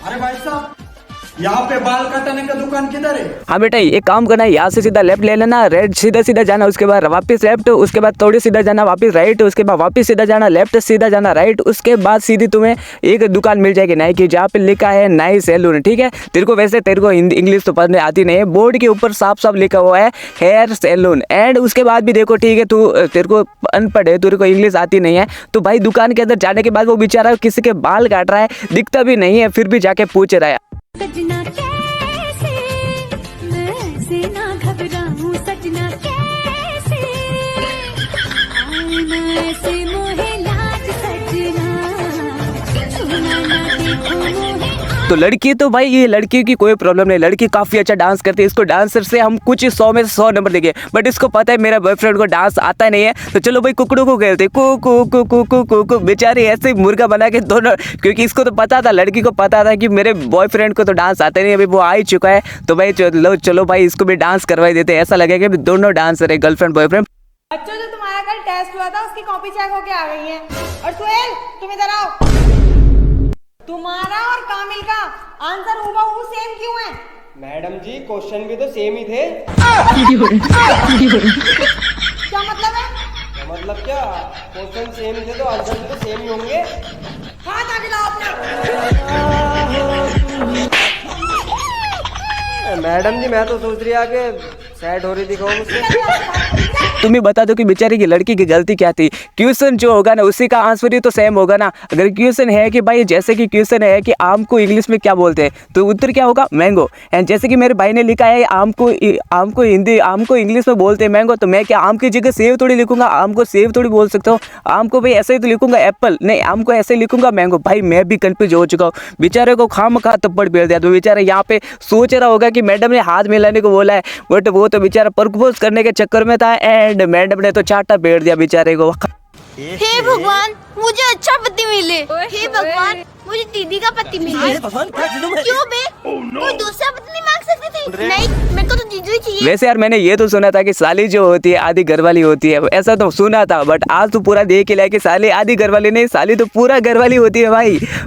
अरे भाई साहब, यहाँ पे बाल काटने का दुकान किधर है? हाँ बेटा, एक काम करना है, यहाँ से सीधा लेफ्ट ले लेना, रेड सीधा सीधा जाना, उसके बाद वापस लेफ्ट, उसके बाद थोड़ी सीधा जाना वापस राइट, उसके बाद वापस सीधा जाना लेफ्ट, सीधा जाना राइट, उसके बाद सीधी तुम्हें एक दुकान मिल जाएगी नाई की, जहाँ पे लिखा है नाई सैलून। ठीक है, तेरे को वैसे तेरे को हिंदी इंग्लिश तो पढ़ने आती नहीं है, बोर्ड के ऊपर साफ साफ लिखा हुआ है हेयर सैलून। एंड उसके बाद भी देखो, ठीक है, तू तेरे को अनपढ़ है, तेरे को इंग्लिश आती नहीं है, तो भाई दुकान के अंदर जाने के बाद वो बेचारा किसी के बाल काट रहा है, दिखता भी नहीं है, फिर भी जाके पूछ रहा है। सजना कैसे मैं ऐसे ना घबराऊं, सजना कैसे आए ना ऐसे मोहे लाज, सजना छूना ना देखो मोहे। तो लड़की तो भाई, ये लड़की की कोई प्रॉब्लम नहीं, लड़की काफ़ी अच्छा डांस करती है, इसको डांसर से हम कुछ 100 में से 100 नंबर देंगे, बट इसको पता है मेरा बॉयफ्रेंड को डांस आता नहीं है, तो चलो भाई कुकड़ू को खेलते, कू कू कू कू कू कू कू, बेचारी ऐसे मुर्गा बना के दोनों, क्योंकि इसको तो पता था, लड़की को पता था कि मेरे बॉयफ्रेंड को तो डांस आता नहीं है, अभी वो आ ही चुका है, तो भाई चलो भाई इसको भी डांस करवाई देते हैं, ऐसा लगेगा कि दोनों डांसर है, गर्लफ्रेंड बॉयफ्रेंड। बच्चों, जो तुम्हारा कल टेस्ट हुआ था उसकी कॉपी चेक होके आ गई है। और सुहेल, तुम इधर आओ। तुम्हारा और कामिल का आंसर हूबहू सेम क्यों है? मैडम जी, क्वेश्चन भी तो सेम ही थे। क्या मतलब है? क्या मतलब क्या? क्वेश्चन सेम थे तो आंसर भी तो सेम ही होंगे। हाथ आगे लाओ अपना। मैडम जी, मैं तो सोच रही कि सैड हो रही थी मुझसे। तुम ही बता दो कि बेचारी की लड़की की गलती क्या थी। क्वेश्चन जो होगा ना उसी का आंसर ही तो सेम होगा ना। अगर क्वेश्चन है कि भाई, जैसे कि क्वेश्चन है कि आम को इंग्लिश में क्या बोलते हैं, तो उत्तर क्या होगा? मैंगो। एंड जैसे कि मेरे भाई ने लिखा है आम को इंग्लिश में बोलते हैं मैंगो, तो मैं क्या आम की जगह सेव थोड़ी लिखूंगा? आम को सेव थोड़ी बोल सकता हूँ, आम को भाई ऐसे ही तो लिखूंगा एप्पल, नहीं आम को ऐसे लिखूंगा मैंगो। भाई मैं भी कंफ्यूज हो चुका हूँ, बेचारे को खामखा थप्पड़ पेड़ दिया। तो बेचारा यहाँ पे सोच रहा होगा कि मैडम ने हाथ मिलाने को बोला है, बट वो तो बेचारा प्रपोज करने के चक्कर में था, एंड मैडम ने तो चाटा पेड़ दिया बेचारे को। हे भगवान, मुझे अच्छा पति मिले। हे भगवान, मुझे दीदी का पति मिले। क्यों बे? कोई दूसरा पति नहीं मांग सकती थी? नहीं, मेरे को तो जीजू ही चाहिए। वैसे यार मैंने ये तो सुना था कि साली जो होती है आधी घरवाली होती है, ऐसा तो सुना था, बट आज तो पूरा देख के लिया कि साली आधी घरवाली नहीं, साली तो पूरा घरवाली होती है।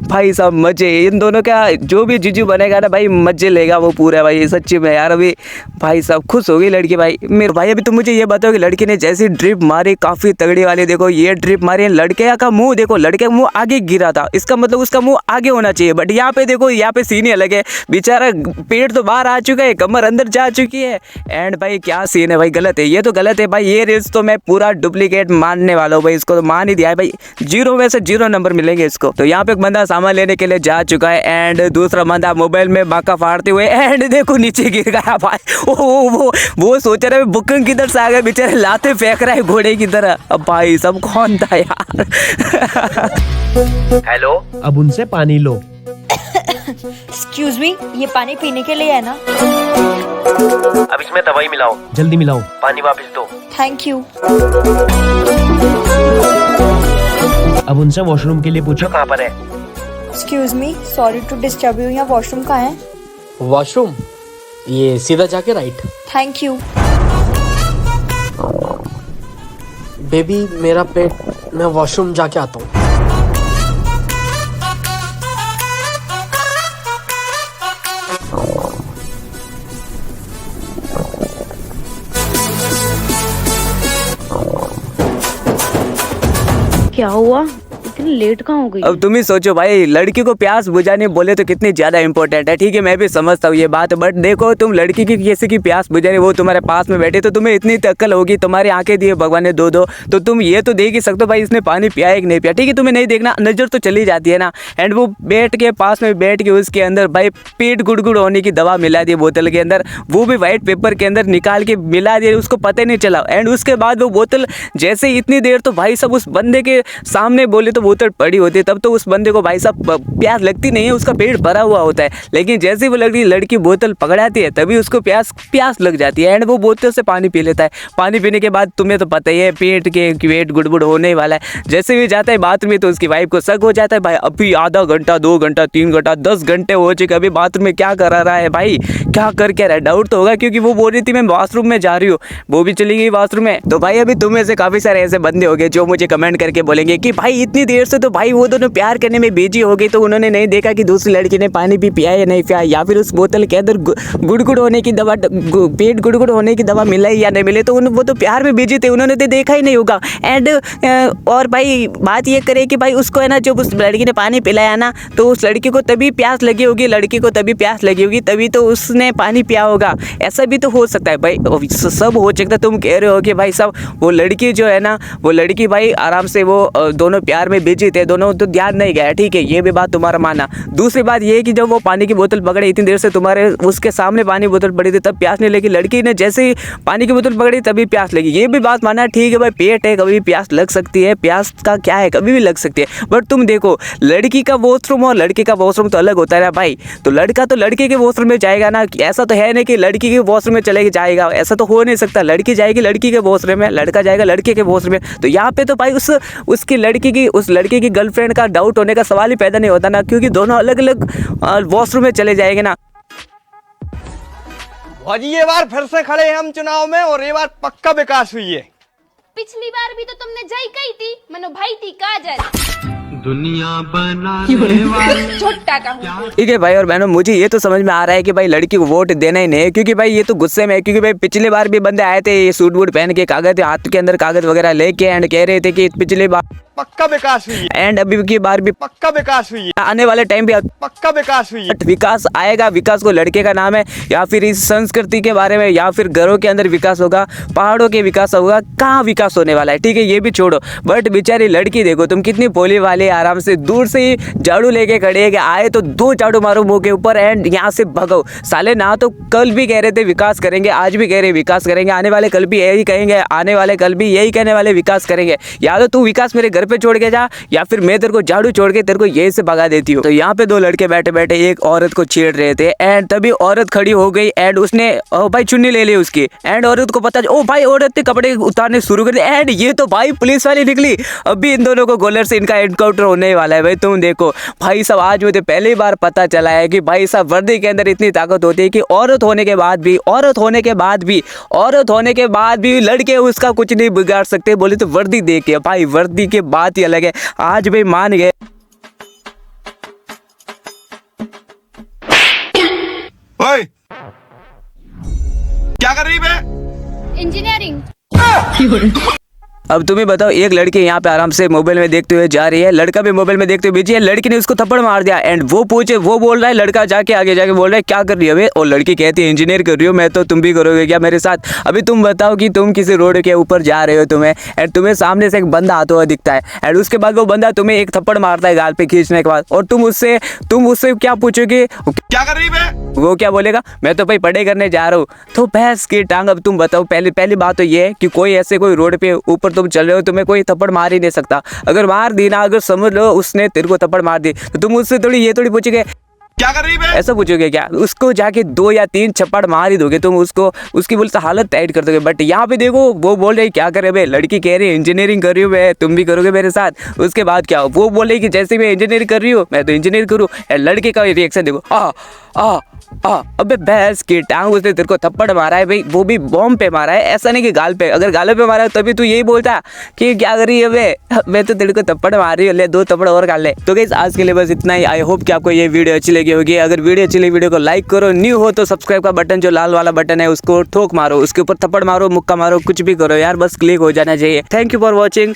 भाई सब मजे, इन दोनों का जो भी जीजू बनेगा ना भाई, मजे लेगा वो पूरा। भाई सच्ची में यार, अभी भाई सब खुश हो गई लड़की। भाई मेरे भाई, अभी तुम मुझे ये बताओ कि लड़की ने जैसी ड्रिप मारी, काफी तगड़ी वाली, देखो ये ड्रिप मारी है, लड़के का मुंह देखो, लड़के का मुंह आगे गिरा था, इसका मतलब उसका मुंह आगे होना चाहिए, बट यहाँ पे देखो, यहाँ पे सीन अलग है, बेचारा पेट तो बाहर आ चुका है, कमर अंदर जा चुकी है। एंड भाई क्या सीन है भाई, गलत है, ये तो गलत है भाई। ये रील्स तो मैं पूरा डुप्लीकेट मानने वाला हूँ भाई, इसको तो मान ही दिया है भाई, 0 में से 0 नंबर मिलेंगे इसको। तो यहाँ पे एक बंदा सामान लेने के लिए जा चुका है, एंड दूसरा बंदा मोबाइल में बाका फाड़ते हुए, एंड देखो नीचे गिर गया भाई। वो सोच रहा है बुकिंग किधर से आ गया, बेचारे लाते फेंक रहा है घोड़े की तरह। अब भाई सब कौन था यार? हेलो, अब उनसे पानी लो। एक्सक्यूज मी, ये पानी पीने के लिए है ना? अब इसमें दवाई मिलाओ, जल्दी मिलाओ, पानी वापस दो। Thank you. अब उनसे वॉशरूम के लिए पूछो कहाँ पर है। Excuse me, sorry to disturb you, यहाँ वॉशरूम कहाँ है? वॉशरूम ये सीधा जाके राइट। Thank you. बेबी मेरा पेट, मैं वॉशरूम जाके आता हूँ। क्या हुआ, इतनी लेट कहाँ हो गई? अब तुम ही सोचो भाई, लड़की को प्यास बुझाने बोले तो कितनी ज्यादा इंपॉर्टेंट है। ठीक है, मैं भी समझता हूँ ये बात, बट देखो तुम लड़की की किसी की प्यास बुझानी, वो तुम्हारे पास में बैठे, तो तुम्हें इतनी अक्ल होगी, तुम्हारी आंखें दी है भगवान ने दो, तो तुम ये तो देख ही सकते हो भाई इसने पानी पिया है कि नहीं पिया। ठीक है, तुम्हें नहीं देखना, नजर तो चली जाती है ना। एंड वो बेड के पास में बैठ के उसके अंदर भाई पेट गुड़गुड़ होने की दवा मिला दी बोतल के अंदर, वो भी व्हाइट पेपर के अंदर निकाल के मिला दिया, उसको पता ही नहीं चला। एंड उसके बाद वो बोतल जैसे इतनी देर तो भाई सब उस बंदे के सामने बोले तो बोतल पड़ी होती है, तब तो उस बंदे को भाई साहब प्यास लगती नहीं है, उसका पेट भरा हुआ होता है। लेकिन जैसे वो लड़की बोतल पकड़ाती है तभी उसको प्यास लग जाती है, एंड वो बोतल से पानी पी लेता है। पानी पीने के बाद तुम्हें तो पता ही है पेट गुड़गुड़ होने वाला है। जैसे भी जाता है बाथरूम में तो उसकी वाइफ को शक हो जाता है, भाई अभी आधा घंटा 2 घंटा 3 घंटा 10 घंटे हो चुके, अभी बाथरूम में क्या कर रहा है भाई, क्या कर क्या रहा है? डाउट तो होगा, क्योंकि वो बोल रही थी मैं बाथरूम में जा रही हूँ, वो भी चली गई बाथरूम में। तो भाई अभी तुम्हें से काफ़ी सारे ऐसे बंदे हो गए जो मुझे कमेंट करके बोलेंगे कि भाई इतनी देर से तो भाई वो दोनों प्यार करने में बिजी हो गई, तो उन्होंने नहीं देखा कि दूसरी लड़की ने पानी भी पिया या नहीं पिया, या फिर उस बोतल के अंदर गुड़गुड़ होने की दवा, पेट गुड़गुड़ होने की दवा मिला या नहीं मिले, तो वो तो प्यार में बिजी थे, उन्होंने तो देखा ही नहीं होगा। एंड और भाई बात ये करे कि भाई उसको है ना, जब उस लड़की ने पानी पिलाया ना, तो उस लड़की को तभी प्यास लगी होगी, लड़की को तभी प्यास लगी होगी, तभी तो उसने पानी पिया होगा। ऐसा भी तो हो सकता है भाई, सब हो सकता है। तुम कह रहे हो कि भाई सब वो लड़की जो है ना, वो लड़की भाई आराम से वो दोनों प्यार में बिजी थे, दोनों तो ध्यान नहीं गया, ठीक है, ये भी बात तुम्हारा माना। दूसरी बात ये है कि जब वो पानी की बोतल पकड़े इतनी देर से तुम्हारे उसके सामने पानी बोतल पड़ी थी, तब प्यास नहीं लगी, लड़की ने जैसे ही पानी की बोतल पकड़ी तभी प्यास लगी, ये भी बात माना, ठीक है भाई, पेट है, कभी भी प्यास लग सकती है, प्यास का क्या है, कभी भी लग सकती है। बट तुम देखो, लड़की का वॉशरूम और लड़के का वॉशरूम तो अलग होता है ना भाई, तो लड़का तो लड़के के वॉशरूम में जाएगा ना, ऐसा तो है नहीं कि लड़की के वॉशरूम में चले जाएगा, ऐसा तो हो नहीं सकता। लड़की जाएगी लड़की के वॉशरूम में, लड़का जाएगा लड़के के वॉशरूम में, तो यहाँ पे तो भाई उस लड़की की गर्लफ्रेंड का डाउट होने का सवाल ही पैदा नहीं होता ना, क्योंकि दोनों अलग अलग वॉशरूम में चले जाएंगे ना। भाजी ये बार फिर से खड़े हैं हम चुनाव में, और ये बार पक्का विकास हुई है। पिछली बार भी तो तुमने जय कही थी, मनो भाई थी काजल। दुनिया बनाने वाले छोटा का हूँ। ठीक है भाई और बहनों, मुझे ये तो समझ में आ रहा है कि भाई लड़की को वोट देना ही नहीं है, क्योंकि भाई ये तो गुस्से में है, क्योंकि भाई पिछली बार भी बंदे आए थे, ये सूट वूट पहन के, कागज हाथ के अंदर कागज वगैरह लेके, एंड कह रहे थे कि पिछली बार पक्का विकास हुई है, एंड अभी की बार भी पक्का विकास हुई है, आने वाले टाइम भी पक्का विकास हुई है। विकास आएगा। विकास को लड़के का नाम है, या फिर इस संस्कृति के बारे में, या फिर घरों के अंदर विकास होगा, पहाड़ों के विकास होगा, कहाँ विकास होने वाला है, ठीक है, ये भी छोड़ो। बट बेचारी लड़की देखो तुम कितनी भोली वाली, आराम से दूर से ही झाड़ू लेके खड़े है कि आए तो 2 झाड़ू मारो मुंह के ऊपर एंड यहाँ से भगो साले। ना तो कल भी कह रहे थे विकास करेंगे, आज भी कह रहे विकास करेंगे, आने वाले कल भी यही कहेंगे, आने वाले कल भी यही कहने वाले विकास करेंगे। या तो तू विकास मेरे घर पे छोड़ के जा, या फिर मैं तेरे को झाड़ू छोड़ के तेरे को यही से भगा देती हूँ। तो यहाँ पे 2 लड़के बैठे बैठे एक औरत को छेड़ रहे थे, एंड तभी औरत खड़ी हो गई, एंड उसने भाई चुन्नी ले ली उसकी, एंड औरत को पता ओ भाई औरत ने कपड़े उतारने शुरू कर दिए, एंड ये तो भाई पुलिस वाली निकली। अभी इन दोनों को गोलर से इनका एनकाउंटर होने वाला है भाई। तुम देखो भाई साहब, आज मुझे पहली बार पता चला है कि भाई साहब वर्दी के अंदर इतनी ताकत होती है कि औरत होने के बाद भी लड़के उसका कुछ नहीं बिगाड़ सकते। बोले तो वर्दी देख के भाई, वर्दी की बात ही अलग है। आज भी मान गए। ओए क्या कर रही है? इंजीनियरिंग। अब तुम्हें बताओ, एक लड़की यहाँ पे आराम से मोबाइल में देखते हुए जा रही है, लड़का भी मोबाइल में देखते हुए बिजी है, लड़की ने उसको थप्पड़ मार दिया, एंड वो बोल रहा है, लड़का जाके आगे जाके बोल रहा है क्या कर रही है, और लड़की कहती है इंजीनियर कर रही हो मैं, तो तुम भी करोगे क्या मेरे साथ। अभी तुम बताओ कि तुम किसी रोड के ऊपर जा रहे हो, एंड तुम्हें सामने से एक बंदा आता हुआ दिखता है, एंड उसके बाद वो बंदा तुम्हें एक थप्पड़ मारता है गाल पे खींचने के बाद, और तुम उससे क्या पूछोगे, क्या कर रही है? वो क्या बोलेगा, मैं तो भाई पढ़ाई करने जा रहा हूँ। तो भैंस की टांग। अब तुम बताओ, पहली बात तो ये है कि कोई रोड पे ऊपर तुम चल रहे हो, तुम्हें कोई थप्पड़ मार ही नहीं सकता। अगर मार दी ना, अगर समझ लो उसने तेरे को थप्पड़ मार दी, तो तुम उससे थोड़ी पूछोगे क्या कर रही है? ऐसा पूछोगे क्या, उसको जाके 2 या 3 चप्पड़ मार ही दोगे, तुम उसकी बोलते हालत टाइट कर दोगे। बट यहाँ पे देखो वो बोल रही क्या करे भाई, लड़की कह रही है इंजीनियरिंग कर रही हूँ मैं, तुम भी करोगे मेरे साथ। उसके बाद क्या, वो बोल रही कि जैसे मैं इंजीनियरिंग कर रही हूँ मैं तो इंजीनियर करूँ, लड़के का रिएक्शन देखो, अबे भैंस की टांग, उसने तेरे को थप्पड़ मारा है भाई, वो भी बॉम्ब पे मारा है, ऐसा नहीं कि गाल पे। अगर गाल पे मारा है तभी तू यही बोलता कि क्या कर रही है मैं तो तेरे को थप्पड़ मार रही हूँ, ले 2 थप्पड़ और गाल ले। तो गाइस आज के लिए बस इतना ही। आई होप कि आपको ये वीडियो अच्छी लगी होगी। अगर वीडियो अच्छी लगी, वीडियो को लाइक करो, न्यू हो तो सब्सक्राइब का बटन जो लाल वाला बटन है उसको ठोक मारो, उसके ऊपर थप्पड़ मारो, मुक्का मारो, कुछ भी करो यार, बस क्लिक हो जाना चाहिए। Thank you for watching.